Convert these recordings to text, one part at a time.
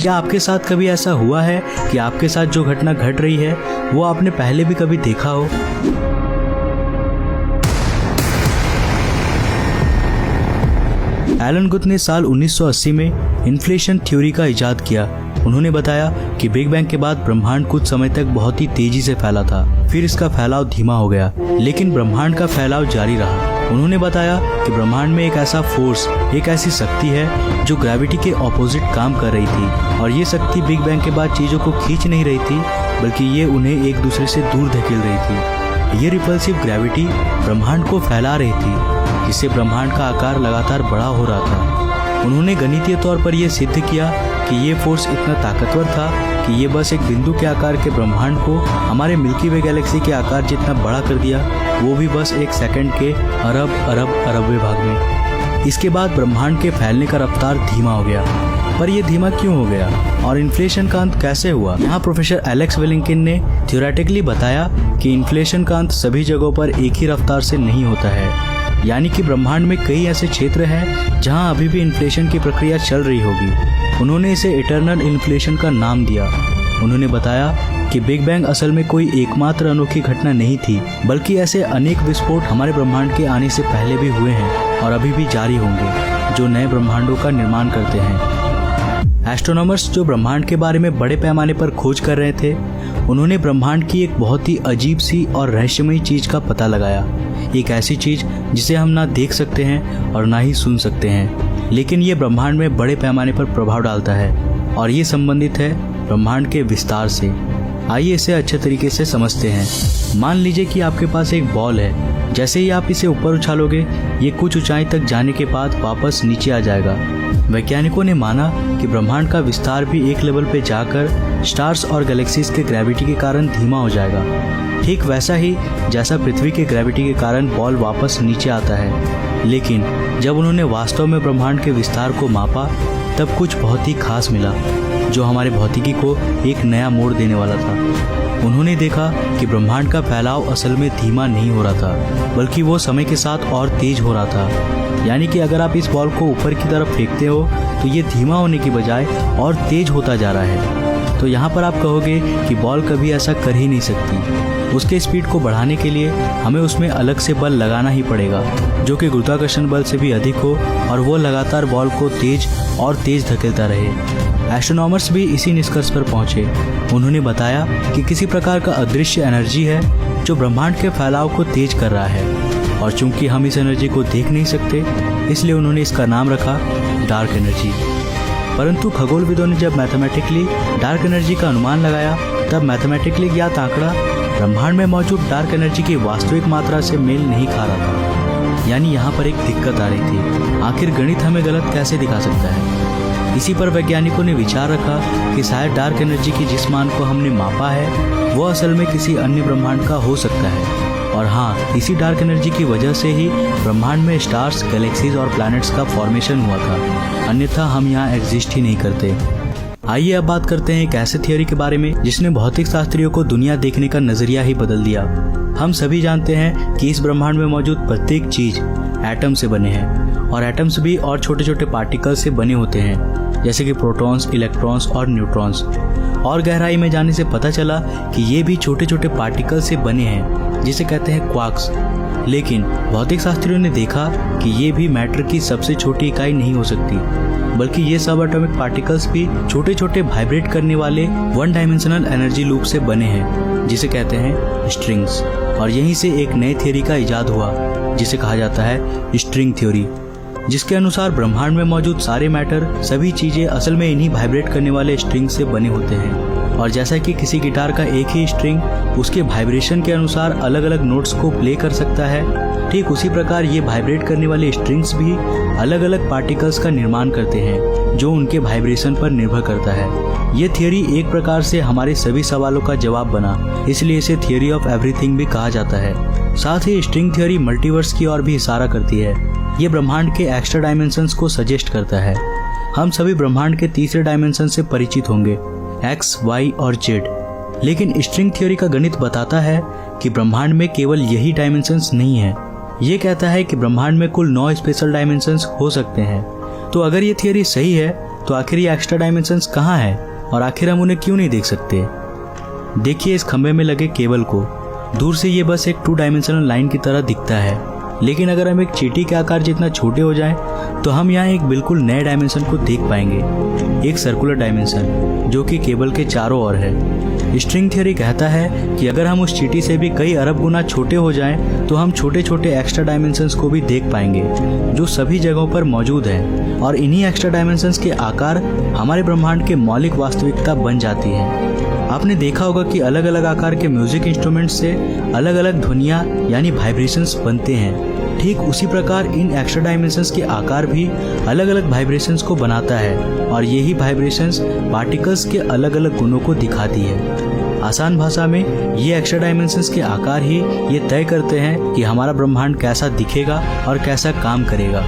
क्या आपके साथ कभी ऐसा हुआ है कि आपके साथ जो घटना घट रही है वो आपने पहले भी कभी देखा हो? एलन गुथ ने साल 1980 में इन्फ्लेशन थ्योरी का इजाद किया। उन्होंने बताया कि बिग बैंग के बाद ब्रह्मांड कुछ समय तक बहुत ही तेजी से फैला था, फिर इसका फैलाव धीमा हो गया, लेकिन ब्रह्मांड का फैलाव जारी रहा। उन्होंने बताया कि ब्रह्मांड में एक ऐसा फोर्स, एक ऐसी शक्ति है जो ग्रेविटी के ऑपोजिट काम कर रही थी, और ये शक्ति बिग बैंग के बाद चीजों को खींच नहीं रही थी, बल्कि ये उन्हें एक दूसरे से दूर धकेल रही थी। ये रिपल्सिव ग्रेविटी ब्रह्मांड को फैला रही थी, जिससे ब्रह्मांड का आकार लगातार बड़ा हो रहा था। उन्होंने गणितीय तौर पर यह सिद्ध किया कि ये फोर्स इतना ताकतवर था कि ये बस एक बिंदु के आकार के ब्रह्मांड को हमारे मिल्की वे गैलेक्सी के आकार जितना बड़ा कर दिया, वो भी बस एक सेकंड के अरब अरब अरबवें भाग में। इसके बाद ब्रह्मांड के फैलने का रफ्तार धीमा हो गया। पर यह धीमा क्यों हो गया और इन्फ्लेशन का अंत कैसे हुआ? यहाँ प्रोफेसर एलेक्स वेलिंकिन ने थ्योरेटिकली बताया कि इन्फ्लेशन का अंत सभी जगहों पर एक ही रफ्तार से नहीं होता है, यानी कि ब्रह्मांड में कई ऐसे क्षेत्र हैं जहां अभी भी इन्फ्लेशन की प्रक्रिया चल रही होगी। उन्होंने इसे इटर्नल इन्फ्लेशन का नाम दिया। उन्होंने बताया कि बिग बैंग असल में कोई एकमात्र अनोखी घटना नहीं थी, बल्कि ऐसे अनेक विस्फोट हमारे ब्रह्मांड के आने से पहले भी हुए हैं और अभी भी जारी होंगे, जो नए ब्रह्मांडों का निर्माण करते हैं। एस्ट्रोनॉमर्स जो ब्रह्मांड के बारे में बड़े पैमाने पर खोज कर रहे थे, उन्होंने ब्रह्मांड की एक बहुत ही अजीब सी और रहस्यमयी चीज का पता लगाया। एक ऐसी चीज जिसे हम ना देख सकते हैं और ना ही सुन सकते हैं, लेकिन ये ब्रह्मांड में बड़े पैमाने पर प्रभाव डालता है, और ये संबंधित है ब्रह्मांड के विस्तार से। आइए इसे अच्छे तरीके से समझते हैं। मान लीजिए कि आपके पास एक बॉल है। जैसे ही आप इसे ऊपर उछालोगे, ये कुछ ऊंचाई तक जाने के बाद वापस नीचे आ जाएगा। वैज्ञानिकों ने माना कि ब्रह्मांड का विस्तार भी एक लेवल पे जाकर स्टार्स और गैलेक्सीज के ग्रेविटी के कारण धीमा हो जाएगा, ठीक वैसा ही जैसा पृथ्वी के ग्रेविटी के कारण बॉल वापस नीचे आता है। लेकिन जब उन्होंने वास्तव में ब्रह्मांड के विस्तार को मापा, तब कुछ बहुत ही खास मिला, जो हमारे भौतिकी को एक नया मोड़ देने वाला था। उन्होंने देखा कि ब्रह्मांड का फैलाव असल में धीमा नहीं हो रहा था, बल्कि वो समय के साथ और तेज हो रहा था। यानी कि अगर आप इस बॉल को ऊपर की तरफ फेंकते हो तो ये धीमा होने की बजाय और तेज होता जा रहा है। तो यहाँ पर आप कहोगे कि बॉल कभी ऐसा कर ही नहीं सकती। उसके स्पीड को बढ़ाने के लिए हमें उसमें अलग से बल लगाना ही पड़ेगा, जो कि गुरुत्वाकर्षण बल से भी अधिक हो, और वो लगातार बॉल को तेज और तेज धकेलता रहे। एस्ट्रोनॉमर्स भी इसी निष्कर्ष पर पहुंचे। उन्होंने बताया कि किसी प्रकार का अदृश्य एनर्जी है जो ब्रह्मांड के फैलाव को तेज कर रहा है, और चूंकि हम इस एनर्जी को देख नहीं सकते, इसलिए उन्होंने इसका नाम रखा डार्क एनर्जी। परंतु खगोलविदों ने जब मैथमेटिकली डार्क एनर्जी का अनुमान लगाया, तब मैथमेटिकली ज्ञात आंकड़ा ब्रह्मांड में मौजूद डार्क एनर्जी की वास्तविक मात्रा से मेल नहीं खा रहा था। यानी यहाँ पर एक दिक्कत आ रही थी। आखिर गणित हमें गलत कैसे दिखा सकता है? इसी पर वैज्ञानिकों ने विचार रखा कि शायद डार्क एनर्जी के जिस मान को हमने मापा है वो असल में किसी अन्य ब्रह्मांड का हो सकता है। और हाँ, इसी डार्क एनर्जी की वजह से ही ब्रह्मांड में स्टार्स, गैलेक्सीज और प्लैनेट्स का फॉर्मेशन हुआ था, अन्यथा हम यहाँ एग्जिस्ट ही नहीं करते। आइए अब बात करते हैं एक ऐसे थियोरी के बारे में जिसने भौतिक शास्त्रियों को दुनिया देखने का नजरिया ही बदल दिया। हम सभी जानते हैं कि इस ब्रह्मांड में मौजूद प्रत्येक चीज एटम से बने हैं, और एटम्स भी और छोटे छोटे पार्टिकल्स से बने होते हैं, जैसे कि प्रोटॉन्स, इलेक्ट्रॉन्स और न्यूट्रॉन्स। और गहराई में जाने से पता चला कि ये भी छोटे छोटे पार्टिकल से बने हैं, जिसे कहते हैं क्वार्क्स। लेकिन भौतिक शास्त्रियों ने देखा कि ये भी मैटर की सबसे छोटी इकाई नहीं हो सकती, बल्कि ये सब एटॉमिक पार्टिकल्स भी छोटे छोटे वाइब्रेट करने वाले वन डायमेंशनल एनर्जी लूप से बने हैं, जिसे कहते हैं स्ट्रिंग्स। और यहीं से एक नए थियोरी का इजाद हुआ, जिसे कहा जाता है स्ट्रिंग थ्योरी, जिसके अनुसार ब्रह्मांड में मौजूद सारे मैटर, सभी चीजें असल में इन्हीं वाइब्रेट करने वाले स्ट्रिंग से बने होते हैं। और जैसा कि किसी गिटार का एक ही स्ट्रिंग उसके वाइब्रेशन के अनुसार अलग अलग नोट्स को प्ले कर सकता है, ठीक उसी प्रकार ये वाइब्रेट करने वाले स्ट्रिंग्स भी अलग अलग पार्टिकल्स का निर्माण करते हैं, जो उनके वाइब्रेशन पर निर्भर करता है। ये थियोरी एक प्रकार से हमारे सभी सवालों का जवाब बना, इसलिए इसे थियोरी ऑफ एवरीथिंग भी कहा जाता है। साथ ही स्ट्रिंग थ्योरी मल्टीवर्स की ओर भी इशारा करती है। ये ब्रह्मांड के एक्स्ट्रा डायमेंशंस को सजेस्ट करता है। हम सभी ब्रह्मांड के तीसरे डायमेंशन से परिचित होंगे, एक्स, वाई और जेड। लेकिन स्ट्रिंग थ्योरी का गणित बताता है कि ब्रह्मांड में केवल यही डायमेंशंस नहीं है। ये कहता है कि ब्रह्मांड में कुल 9 स्पेशल डायमेंशंस हो सकते हैं। तो अगर ये थियोरी सही है तो आखिर ये एक्स्ट्रा डायमेंशंस कहाँ है और आखिर हम उन्हें क्यों नहीं देख सकते? देखिए इस खंबे में लगे केबल को, दूर से ये बस एक 2 डायमेंशनल लाइन की तरह दिखता है, लेकिन अगर हम एक चींटी के आकार जितना छोटे हो जाएं, तो हम यहाँ एक बिल्कुल नए डायमेंशन को देख पाएंगे, एक सर्कुलर डायमेंशन जो कि केबल के चारों ओर है। स्ट्रिंग थ्योरी कहता है कि अगर हम उस चींटी से भी कई अरब गुना छोटे हो जाएं, तो हम छोटे छोटे एक्स्ट्रा डायमेंशंस को भी देख पाएंगे जो सभी जगहों पर मौजूद हैं, और इन्हीं एक्स्ट्रा डायमेंशंस के आकार हमारे ब्रह्मांड के मौलिक वास्तविकता बन जाती है। आपने देखा होगा कि अलग अलग आकार के म्यूजिक इंस्ट्रूमेंट से अलग अलग ध्वनियाँ यानी वाइब्रेशंस बनते हैं। ठीक उसी प्रकार इन एक्स्ट्रा डायमेंशंस के आकार भी अलग अलग वाइब्रेशंस को बनाता है, और यही वाइब्रेशंस पार्टिकल्स के अलग अलग गुणों को दिखाती है। आसान भाषा में ये एक्स्ट्रा डायमेंशंस के आकार ही ये तय करते हैं कि हमारा ब्रह्मांड कैसा दिखेगा और कैसा काम करेगा।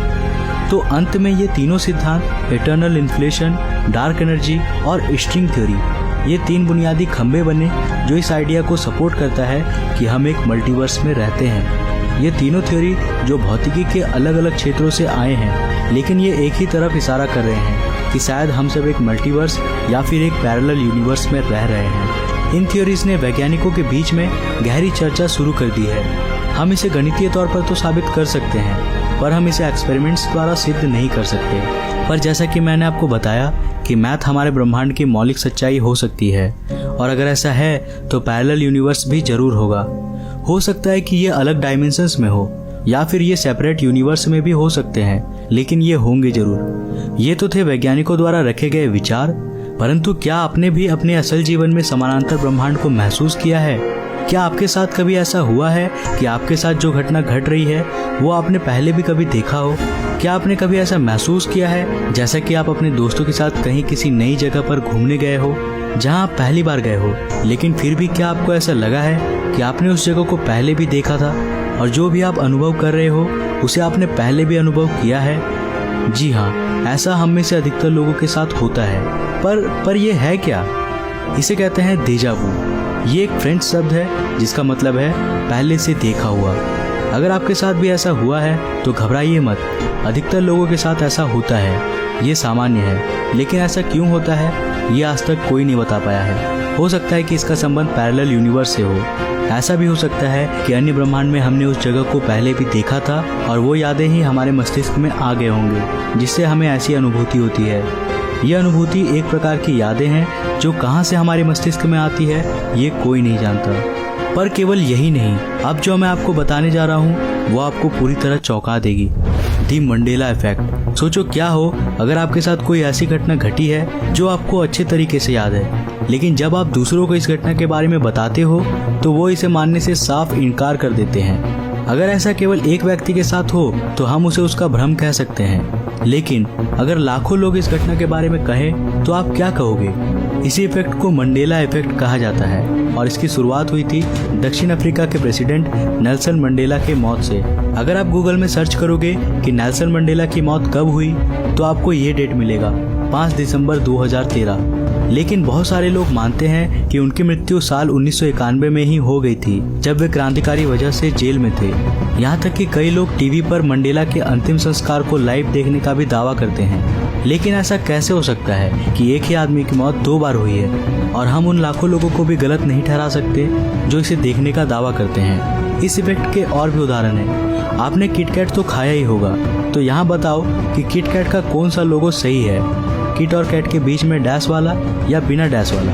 तो अंत में ये तीनों सिद्धांत, इटर्नल इन्फ्लेशन, डार्क एनर्जी और स्ट्रिंग थ्योरी, ये 3 बुनियादी खंबे बने जो इस आइडिया को सपोर्ट करता है कि हम एक मल्टीवर्स में रहते हैं। ये तीनों थ्योरी जो भौतिकी के अलग अलग क्षेत्रों से आए हैं, लेकिन ये एक ही तरफ इशारा कर रहे हैं कि शायद हम सब एक मल्टीवर्स या फिर एक पैरेलल यूनिवर्स में रह रहे हैं। इन थ्योरीज ने वैज्ञानिकों के बीच में गहरी चर्चा शुरू कर दी है। हम इसे गणितीय तौर पर तो साबित कर सकते हैं, पर हम इसे एक्सपेरिमेंट्स द्वारा सिद्ध नहीं कर सकते। पर जैसा कि मैंने आपको बताया कि मैथ हमारे ब्रह्मांड की मौलिक सच्चाई हो सकती है, और अगर ऐसा है तो पैरेलल यूनिवर्स भी जरूर होगा। हो सकता है कि ये अलग डायमेंशंस में हो, या फिर ये सेपरेट यूनिवर्स में भी हो सकते हैं, लेकिन ये होंगे जरूर। ये तो थे वैज्ञानिकों द्वारा रखे गए विचार, परंतु क्या आपने भी अपने असल जीवन में समानांतर ब्रह्मांड को महसूस किया है? क्या आपके साथ कभी ऐसा हुआ है कि आपके साथ जो घटना घट रही है वो आपने पहले भी कभी देखा हो? क्या आपने कभी ऐसा महसूस किया है जैसा कि आप अपने दोस्तों के साथ कहीं किसी नई जगह पर घूमने गए हो जहां आप पहली बार गए हो, लेकिन फिर भी क्या आपको ऐसा लगा है कि आपने उस जगह को पहले भी देखा था और जो भी आप अनुभव कर रहे हो उसे आपने पहले भी अनुभव किया है? जी हाँ, ऐसा हम में से अधिकतर लोगों के साथ होता है। पर यह है क्या? इसे कहते हैं डेजा वू। ये एक फ्रेंच शब्द है जिसका मतलब है पहले से देखा हुआ। अगर आपके साथ भी ऐसा हुआ है तो घबराइए मत, अधिकतर लोगों के साथ ऐसा होता है, ये सामान्य है। लेकिन ऐसा क्यों होता है ये आज तक कोई नहीं बता पाया है। हो सकता है कि इसका संबंध पैरेलल यूनिवर्स से हो। ऐसा भी हो सकता है कि अन्य ब्रह्मांड में हमने उस जगह को पहले भी देखा था और वो यादें ही हमारे मस्तिष्क में आ गए होंगे, जिससे हमें ऐसी अनुभूति होती है। ये अनुभूति एक प्रकार की यादें हैं जो कहाँ से हमारे मस्तिष्क में आती है ये कोई नहीं जानता। पर केवल यही नहीं, अब जो मैं आपको बताने जा रहा हूँ वो आपको पूरी तरह चौंका देगी। दी मंडेला इफेक्ट। सोचो क्या हो अगर आपके साथ कोई ऐसी घटना घटी है जो आपको अच्छे तरीके से याद है, लेकिन जब आप दूसरों को इस घटना के बारे में बताते हो तो वो इसे मानने से साफ इनकार कर देते हैं। अगर ऐसा केवल एक व्यक्ति के साथ हो तो हम उसे उसका भ्रम कह सकते हैं, लेकिन अगर लाखों लोग इस घटना के बारे में कहें तो आप क्या कहोगे? इसी इफेक्ट को मंडेला इफेक्ट कहा जाता है और इसकी शुरुआत हुई थी दक्षिण अफ्रीका के प्रेसिडेंट नेल्सन मंडेला के मौत से। अगर आप गूगल में सर्च करोगे कि नेल्सन मंडेला की मौत कब हुई तो आपको ये डेट मिलेगा, 5 दिसंबर 2013। लेकिन बहुत सारे लोग मानते हैं कि उनकी मृत्यु साल 1991 में ही हो गई थी, जब वे क्रांतिकारी वजह से जेल में थे। यहाँ तक कि कई लोग टीवी पर मंडेला के अंतिम संस्कार को लाइव देखने का भी दावा करते हैं। लेकिन ऐसा कैसे हो सकता है कि एक ही आदमी की मौत 2 बार हुई है और हम उन लाखों लोगों को भी गलत नहीं ठहरा सकते जो इसे देखने का दावा करते हैं? इस इफेक्ट के और भी उदाहरण हैं। आपने किटकैट तो खाया ही होगा, तो यहाँ बताओ कि किटकैट का कौन सा लोगो सही है, किट और कैट के बीच में डैश वाला या बिना डैश वाला?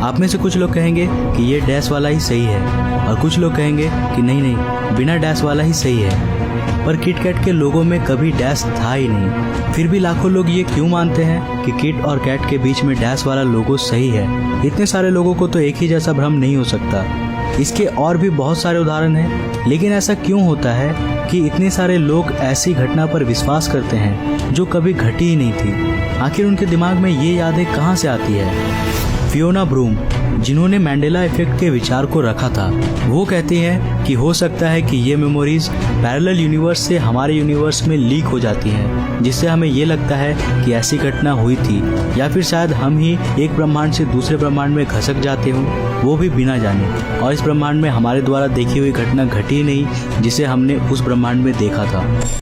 आप में से कुछ लोग कहेंगे कि ये डैश वाला ही सही है और कुछ लोग कहेंगे कि नहीं बिना डैश वाला ही सही है। पर किटकैट के लोगों में कभी डैश था ही नहीं। फिर भी लाखों लोग ये क्यों मानते हैं कि किट और कैट के बीच में डैश वाला लोगो सही है? इतने सारे लोगों को तो एक ही जैसा भ्रम नहीं हो सकता। इसके और भी बहुत सारे उदाहरण हैं, लेकिन ऐसा क्यों होता है कि इतने सारे लोग ऐसी घटना पर विश्वास करते हैं जो कभी घटी ही नहीं थी? आखिर उनके दिमाग में ये यादें कहाँ से आती है? फियोना ब्रूम, जिन्होंने मंडेला इफेक्ट के विचार को रखा था, वो कहती हैं कि हो सकता है कि ये मेमोरीज पैरेलल यूनिवर्स से हमारे यूनिवर्स में लीक हो जाती हैं, जिससे हमें ये लगता है कि ऐसी घटना हुई थी, या फिर शायद हम ही एक ब्रह्मांड से दूसरे ब्रह्मांड में खसक जाते हों, वो भी बिना जाने, और इस ब्रह्मांड में हमारे द्वारा देखी हुई घटना घटी नहीं जिसे हमने उस ब्रह्मांड में देखा था।